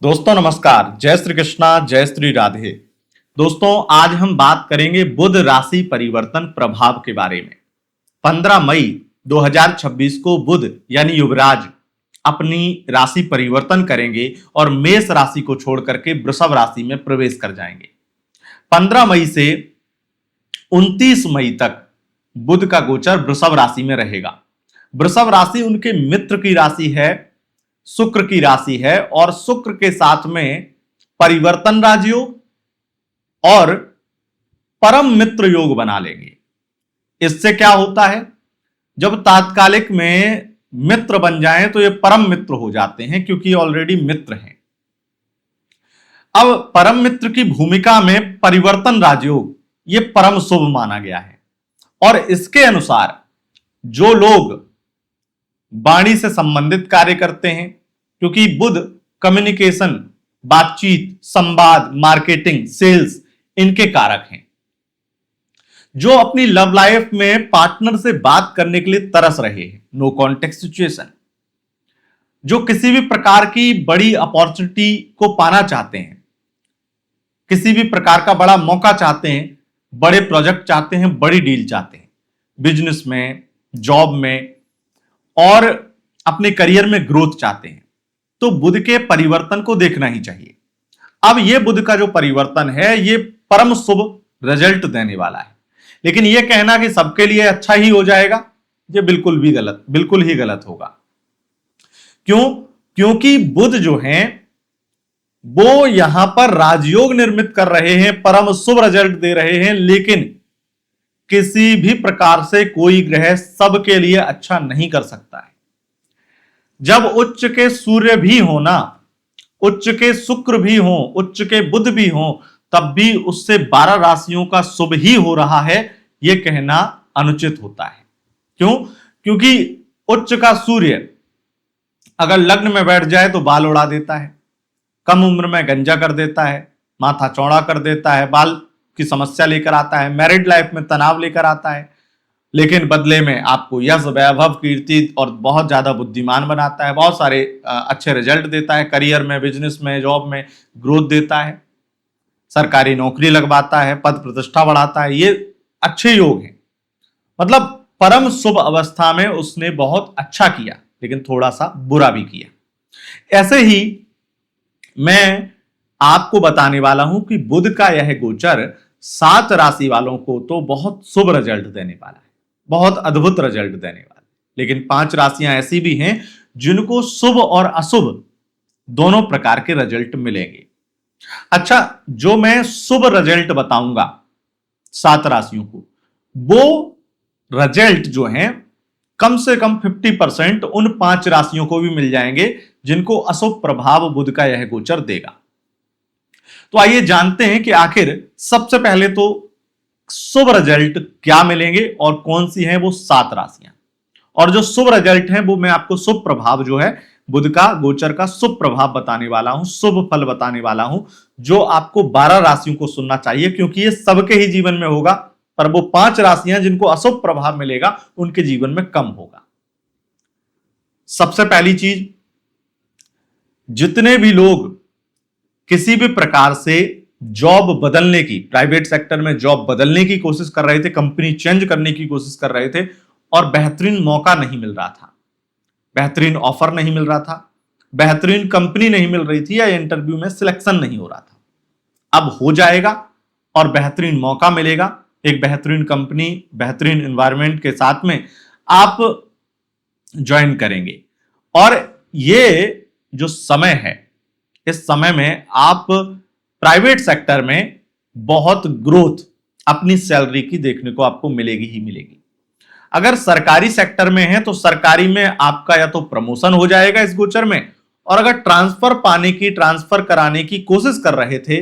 दोस्तों नमस्कार, जय श्री कृष्णा, जय श्री राधे। दोस्तों आज हम बात करेंगे बुध राशि परिवर्तन प्रभाव के बारे में। 15 मई 2026 को बुध यानी युवराज अपनी राशि परिवर्तन करेंगे और मेष राशि को छोड़ करके वृषभ राशि में प्रवेश कर जाएंगे। 15 मई से 29 मई तक बुध का गोचर वृषभ राशि में रहेगा। वृषभ राशि उनके मित्र की राशि है, शुक्र की राशि है और शुक्र के साथ में परिवर्तन राजयोग और परम मित्र योग बना लेंगे। इससे क्या होता है, जब तात्कालिक में मित्र बन जाएं तो ये परम मित्र हो जाते हैं क्योंकि ऑलरेडी मित्र हैं। अब परम मित्र की भूमिका में परिवर्तन राजयोग ये परम शुभ माना गया है और इसके अनुसार जो लोग वाणी से संबंधित कार्य करते हैं, क्योंकि बुध कम्युनिकेशन, बातचीत, संवाद, मार्केटिंग, सेल्स इनके कारक हैं। जो अपनी लव लाइफ में पार्टनर से बात करने के लिए तरस रहे हैं, नो कॉन्टेक्ट सिचुएशन, जो किसी भी प्रकार की बड़ी अपॉर्चुनिटी को पाना चाहते हैं, किसी भी प्रकार का बड़ा मौका चाहते हैं, बड़े प्रोजेक्ट चाहते हैं, बड़ी डील चाहते हैं, बिजनेस में, जॉब में और अपने करियर में ग्रोथ चाहते हैं, तो बुध के परिवर्तन को देखना ही चाहिए। अब यह बुध का जो परिवर्तन है ये परम शुभ रिजल्ट देने वाला है, लेकिन यह कहना कि सबके लिए अच्छा ही हो जाएगा, ये बिल्कुल ही गलत होगा। क्यों? क्योंकि बुध जो है वो यहां पर राजयोग निर्मित कर रहे हैं, परम शुभ रिजल्ट दे रहे हैं, लेकिन किसी भी प्रकार से कोई ग्रह सबके लिए अच्छा नहीं कर सकता है। जब उच्च के सूर्य भी हो ना, उच्च के शुक्र भी हो, उच्च के बुध भी हो, तब भी उससे 12 राशियों का शुभ ही हो रहा है, यह कहना अनुचित होता है। क्यों? क्योंकि उच्च का सूर्य अगर लग्न में बैठ जाए तो बाल उड़ा देता है, कम उम्र में गंजा कर देता है, माथा चौड़ा कर देता है, बाल की समस्या लेकर आता है, मैरिड लाइफ में तनाव लेकर आता है, लेकिन बदले में आपको यश, वैभव, कीर्ति और बहुत ज्यादा बुद्धिमान बनाता है, बहुत सारे अच्छे रिजल्ट देता है, करियर में, बिजनेस में, जॉब में ग्रोथ देता है, सरकारी नौकरी लगवाता है, पद प्रतिष्ठा बढ़ाता है। ये अच्छे योग हैं, मतलब परम शुभ अवस्था में उसने बहुत अच्छा किया, लेकिन थोड़ा सा बुरा भी किया। ऐसे ही मैं आपको बताने वाला हूं कि बुध का यह गोचर 7 राशि वालों को तो बहुत शुभ रिजल्ट देने वाला है, बहुत अद्भुत रिजल्ट देने वाला है, लेकिन 5 राशियां ऐसी भी हैं जिनको शुभ और अशुभ दोनों प्रकार के रिजल्ट मिलेंगे। अच्छा, जो मैं शुभ रिजल्ट बताऊंगा 7 राशियों को, वो रिजल्ट जो हैं कम से कम 50% उन 5 राशियों को भी मिल जाएंगे जिनको अशुभ प्रभाव बुध का यह गोचर देगा। तो आइए जानते हैं कि आखिर सबसे पहले तो शुभ रिजल्ट क्या मिलेंगे और कौन सी हैं वो 7 राशियां। और जो शुभ रिजल्ट हैं वो मैं आपको शुभ प्रभाव जो है बुध का गोचर का शुभ प्रभाव बताने वाला हूं, शुभ फल बताने वाला हूं, जो आपको 12 राशियों को सुनना चाहिए, क्योंकि ये सबके ही जीवन में होगा, पर वो 5 राशियां जिनको अशुभ प्रभाव मिलेगा उनके जीवन में कम होगा। सबसे पहली चीज, जितने भी लोग किसी भी प्रकार से जॉब बदलने की, प्राइवेट सेक्टर में जॉब बदलने की कोशिश कर रहे थे, कंपनी चेंज करने की कोशिश कर रहे थे और बेहतरीन मौका नहीं मिल रहा था, बेहतरीन ऑफर नहीं मिल रहा था, बेहतरीन कंपनी नहीं मिल रही थी या इंटरव्यू में सिलेक्शन नहीं हो रहा था, अब हो जाएगा और बेहतरीन मौका मिलेगा। एक बेहतरीन कंपनी, बेहतरीन एनवायरनमेंट के साथ में आप ज्वाइन करेंगे और ये जो समय है, इस समय में आप प्राइवेट सेक्टर में बहुत ग्रोथ अपनी सैलरी की देखने को आपको मिलेगी ही मिलेगी। अगर सरकारी सेक्टर में है तो सरकारी में आपका या तो प्रमोशन हो जाएगा इस गोचर में, और अगर ट्रांसफर पाने की, ट्रांसफर कराने की कोशिश कर रहे थे,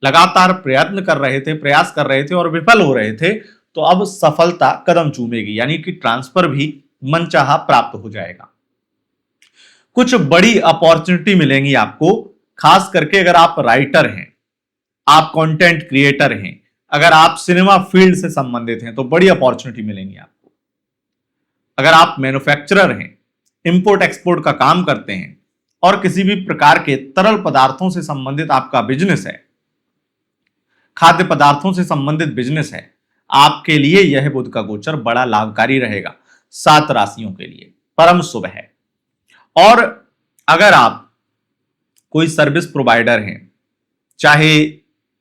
लगातार प्रयत्न कर रहे थे, प्रयास कर रहे थे और विफल हो रहे थे, तो अब सफलता कदम चूमेगी, यानी कि ट्रांसफर भी मनचाहा प्राप्त हो जाएगा। कुछ बड़ी अपॉर्चुनिटी मिलेंगी आपको, खास करके अगर आप राइटर हैं, आप कंटेंट क्रिएटर हैं, अगर आप सिनेमा फील्ड से संबंधित हैं तो बड़ी अपॉर्चुनिटी मिलेंगी आपको। अगर आप मैन्युफैक्चरर हैं, इंपोर्ट एक्सपोर्ट का काम करते हैं और किसी भी प्रकार के तरल पदार्थों से संबंधित आपका बिजनेस है, खाद्य पदार्थों से संबंधित बिजनेस है, आपके लिए यह बुध का गोचर बड़ा लाभकारी रहेगा। 7 राशियों के लिए परम शुभ है। और अगर आप कोई सर्विस प्रोवाइडर हैं, चाहे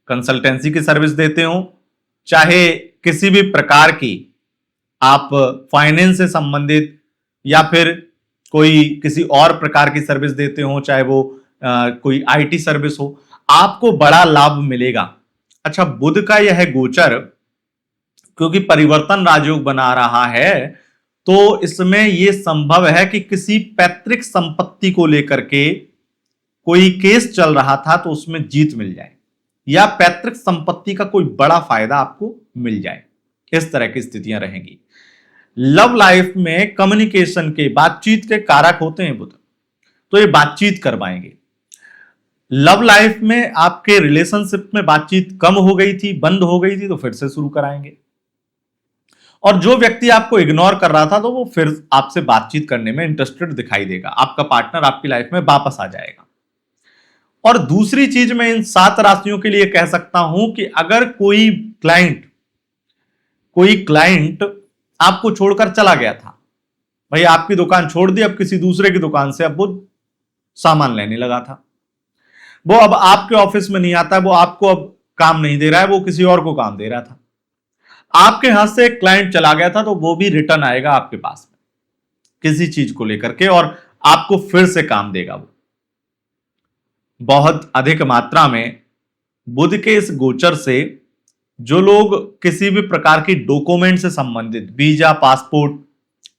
कंसल्टेंसी की सर्विस देते हो, चाहे किसी भी प्रकार की आप फाइनेंस से संबंधित या फिर कोई किसी और प्रकार की सर्विस देते हो, चाहे वो कोई आईटी सर्विस हो, आपको बड़ा लाभ मिलेगा। अच्छा, बुध का यह गोचर क्योंकि परिवर्तन राजयोग बना रहा है, तो इसमें यह संभव है कि किसी पैतृक संपत्ति को लेकर के कोई केस चल रहा था तो उसमें जीत मिल जाए, या पैतृक संपत्ति का कोई बड़ा फायदा आपको मिल जाए। इस तरह की स्थितियां रहेंगी। लव लाइफ में कम्युनिकेशन के, बातचीत के कारक होते हैं बुध, तो ये बातचीत करवाएंगे। लव लाइफ में आपके रिलेशनशिप में बातचीत कम हो गई थी, बंद हो गई थी, तो फिर से शुरू कराएंगे। और जो व्यक्ति आपको इग्नोर कर रहा था तो वो फिर आपसे बातचीत करने में इंटरेस्टेड दिखाई देगा। आपका पार्टनर आपकी लाइफ में वापस आ जाएगा। और दूसरी चीज मैं इन 7 राशियों के लिए कह सकता हूं कि अगर कोई क्लाइंट आपको छोड़कर चला गया था, भाई आपकी दुकान छोड़ दी, अब किसी दूसरे की दुकान से अब वो सामान लेने लगा था, वो अब आपके ऑफिस में नहीं आता है, वो आपको अब काम नहीं दे रहा है, वो किसी और को काम दे रहा था, आपके हाथ से एक क्लाइंट चला गया था, तो वो भी रिटर्न आएगा आपके पास में किसी चीज को लेकर के और आपको फिर से काम देगा। वो बहुत अधिक मात्रा में बुध के इस गोचर से जो लोग किसी भी प्रकार की डॉक्यूमेंट से संबंधित, वीजा, पासपोर्ट,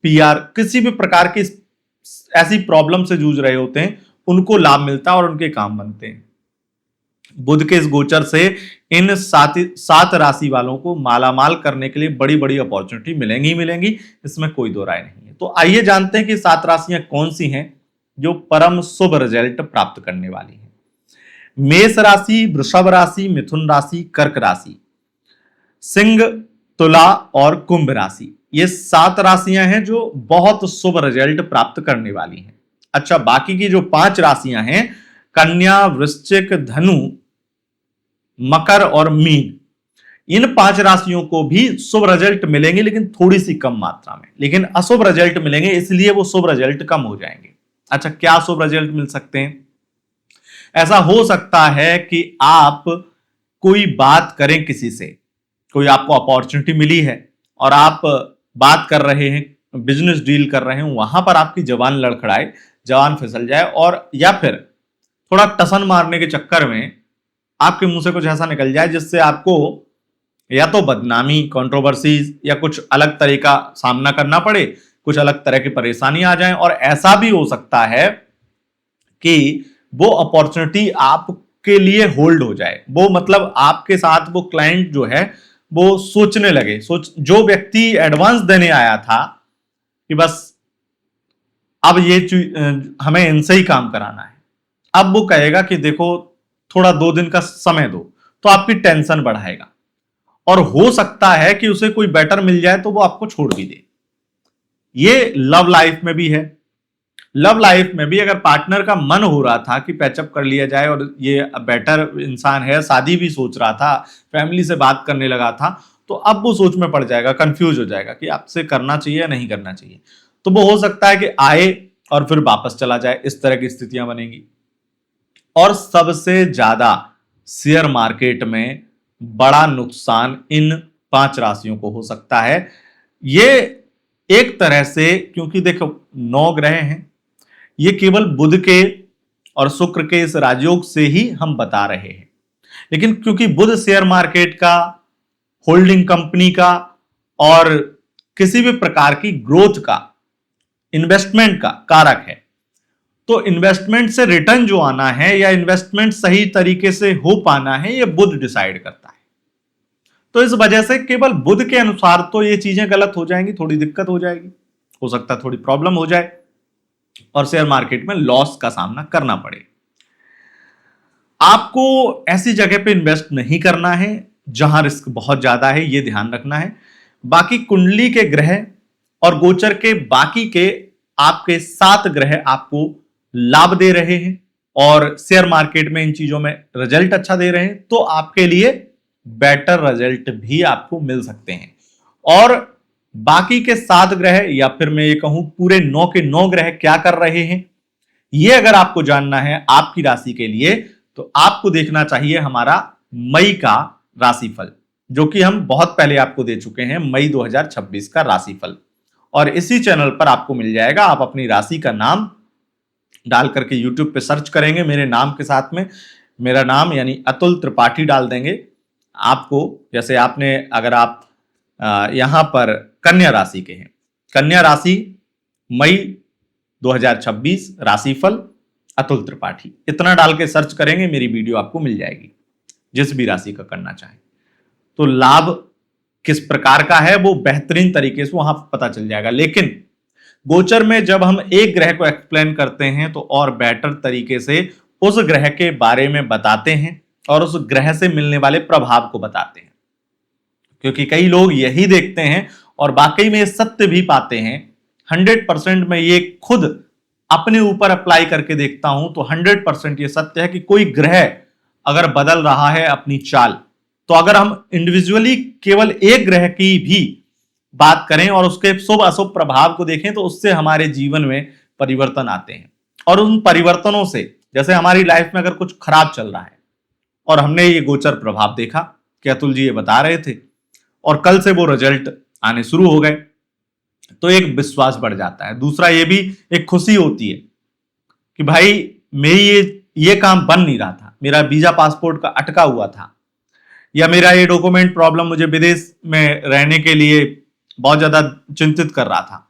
पीआर, किसी भी प्रकार की ऐसी प्रॉब्लम से जूझ रहे होते हैं, उनको लाभ मिलता है और उनके काम बनते हैं। बुध के इस गोचर से इन 7 राशि वालों को मालामाल करने के लिए बड़ी बड़ी अपॉर्चुनिटी मिलेंगी ही मिलेंगी, इसमें कोई दो राय नहीं है। तो आइए जानते हैं कि 7 राशियां कौन सी हैं जो परम शुभ रिजल्ट प्राप्त करने वाली हैं। मेष राशि, वृषभ राशि, मिथुन राशि, कर्क राशि, सिंह, तुला और कुंभ राशि, ये 7 राशियां हैं जो बहुत शुभ रिजल्ट प्राप्त करने वाली हैं। अच्छा, बाकी की जो 5 राशियां हैं, कन्या, वृश्चिक, धनु, मकर और मीन, इन 5 राशियों को भी शुभ रिजल्ट मिलेंगे, लेकिन थोड़ी सी कम मात्रा में। लेकिन अशुभ रिजल्ट मिलेंगे, इसलिए वो शुभ रिजल्ट कम हो जाएंगे। अच्छा, क्या शुभ रिजल्ट मिल सकते हैं? ऐसा हो सकता है कि आप कोई बात करें किसी से, कोई आपको अपॉर्चुनिटी मिली है और आप बात कर रहे हैं, बिजनेस डील कर रहे हैं, वहां पर आपकी जबान लड़खड़ाए, जबान फिसल जाए, और या फिर थोड़ा टसन मारने के चक्कर में आपके मुंह से कुछ ऐसा निकल जाए जिससे आपको या तो बदनामी, कंट्रोवर्सीज या कुछ अलग तरह का सामना करना पड़े, कुछ अलग तरह की परेशानी आ जाए। और ऐसा भी हो सकता है कि वो अपॉर्चुनिटी आपके लिए होल्ड हो जाए, वो मतलब आपके साथ वो क्लाइंट जो है वो सोचने लगे, जो व्यक्ति एडवांस देने आया था कि बस अब ये हमें इनसे ही काम कराना है, अब वो कहेगा कि देखो थोड़ा 2 दिन का समय दो, तो आपकी टेंशन बढ़ाएगा। और हो सकता है कि उसे कोई बेटर मिल जाए तो वो आपको छोड़ भी दे। ये लव लाइफ में भी है। लव लाइफ में भी अगर पार्टनर का मन हो रहा था कि पैचअप कर लिया जाए और ये बेटर इंसान है, शादी भी सोच रहा था, फैमिली से बात करने लगा था, तो अब वो सोच में पड़ जाएगा, कंफ्यूज हो जाएगा कि आपसे करना चाहिए या नहीं करना चाहिए। तो वो हो सकता है कि आए और फिर वापस चला जाए, इस तरह की स्थितियां बनेंगी। और सबसे ज्यादा शेयर मार्केट में बड़ा नुकसान इन 5 राशियों को हो सकता है। ये एक तरह से, क्योंकि देखो 9 ग्रह हैं, ये केवल बुध के और शुक्र के इस राजयोग से ही हम बता रहे हैं, लेकिन क्योंकि बुध शेयर मार्केट का, होल्डिंग कंपनी का और किसी भी प्रकार की ग्रोथ का, इन्वेस्टमेंट का कारक है, तो इन्वेस्टमेंट से रिटर्न जो आना है या इन्वेस्टमेंट सही तरीके से हो पाना है, ये बुध डिसाइड करता है। तो इस वजह से केवल बुध के अनुसार तो ये चीजें गलत हो जाएंगी, थोड़ी दिक्कत हो जाएगी, हो सकता है थोड़ी प्रॉब्लम हो जाए और शेयर मार्केट में लॉस का सामना करना पड़े। आपको ऐसी जगह पे इन्वेस्ट नहीं करना है जहां रिस्क बहुत ज्यादा है, ये ध्यान रखना है। बाकी कुंडली के ग्रह और गोचर के बाकी के आपके 7 ग्रह आपको लाभ दे रहे हैं और शेयर मार्केट में इन चीजों में रिजल्ट अच्छा दे रहे हैं, तो आपके लिए बेटर रिजल्ट भी आपको मिल सकते हैं। और बाकी के 7 ग्रह या फिर मैं ये कहूं पूरे 9 के 9 ग्रह क्या कर रहे हैं, ये अगर आपको जानना है आपकी राशि के लिए, तो आपको देखना चाहिए हमारा मई का राशिफल, जो कि हम बहुत पहले आपको दे चुके हैं, मई 2026 का राशिफल। और इसी चैनल पर आपको मिल जाएगा। आप अपनी राशि का नाम डाल करके YouTube पे सर्च करेंगे मेरे नाम के साथ में, मेरा नाम यानी अतुल त्रिपाठी डाल देंगे आपको। जैसे आपने अगर आप यहां पर कन्या राशि के हैं, कन्या राशि मई 2026 राशिफल अतुल त्रिपाठी, इतना डाल के सर्च करेंगे, मेरी वीडियो आपको मिल जाएगी जिस भी राशि का करना चाहे। तो लाभ किस प्रकार का है वो बेहतरीन तरीके से वहां पता चल जाएगा। लेकिन गोचर में जब हम एक ग्रह को एक्सप्लेन करते हैं तो और बेटर तरीके से उस ग्रह के बारे में बताते हैं और उस ग्रह से मिलने वाले प्रभाव को बताते हैं, क्योंकि कई लोग यही देखते हैं और वाकई में सत्य भी पाते हैं। 100% मैं ये खुद अपने ऊपर अप्लाई करके देखता हूं तो 100% ये सत्य है कि कोई ग्रह अगर बदल रहा है अपनी चाल, तो अगर हम इंडिविजुअली केवल एक ग्रह की भी बात करें और उसके शुभ अशुभ प्रभाव को देखें तो उससे हमारे जीवन में परिवर्तन आते हैं। और उन परिवर्तनों से, जैसे हमारी लाइफ में अगर कुछ खराब चल रहा है और हमने ये गोचर प्रभाव देखा कि अतुल जी ये बता रहे थे और कल से वो रिजल्ट आने शुरू हो गए, तो एक विश्वास बढ़ जाता है। दूसरा ये भी एक खुशी होती है कि भाई मेरी ये काम बन नहीं रहा था, मेरा वीजा पासपोर्ट का अटका हुआ था, या मेरा ये डॉक्यूमेंट प्रॉब्लम मुझे विदेश में रहने के लिए बहुत ज्यादा चिंतित कर रहा था,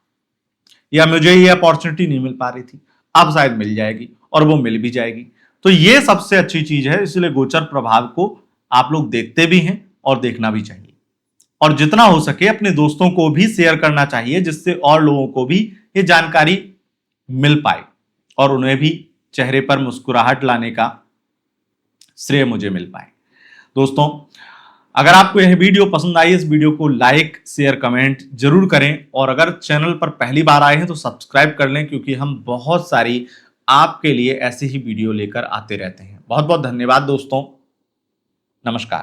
या मुझे ये अपॉर्चुनिटी नहीं मिल पा रही थी, अब शायद मिल जाएगी और वो मिल भी जाएगी। तो ये सबसे अच्छी चीज है, इसलिए गोचर प्रभाव को आप लोग देखते भी हैं और देखना भी चाहिए। और जितना हो सके अपने दोस्तों को भी शेयर करना चाहिए, जिससे और लोगों को भी ये जानकारी मिल पाए और उन्हें भी चेहरे पर मुस्कुराहट लाने का श्रेय मुझे मिल पाए। दोस्तों, अगर आपको यह वीडियो पसंद आई, इस वीडियो को लाइक शेयर कमेंट जरूर करें और अगर चैनल पर पहली बार आए हैं तो सब्सक्राइब कर लें, क्योंकि हम बहुत सारी आपके लिए ऐसी ही वीडियो लेकर आते रहते हैं। बहुत बहुत धन्यवाद दोस्तों, नमस्कार।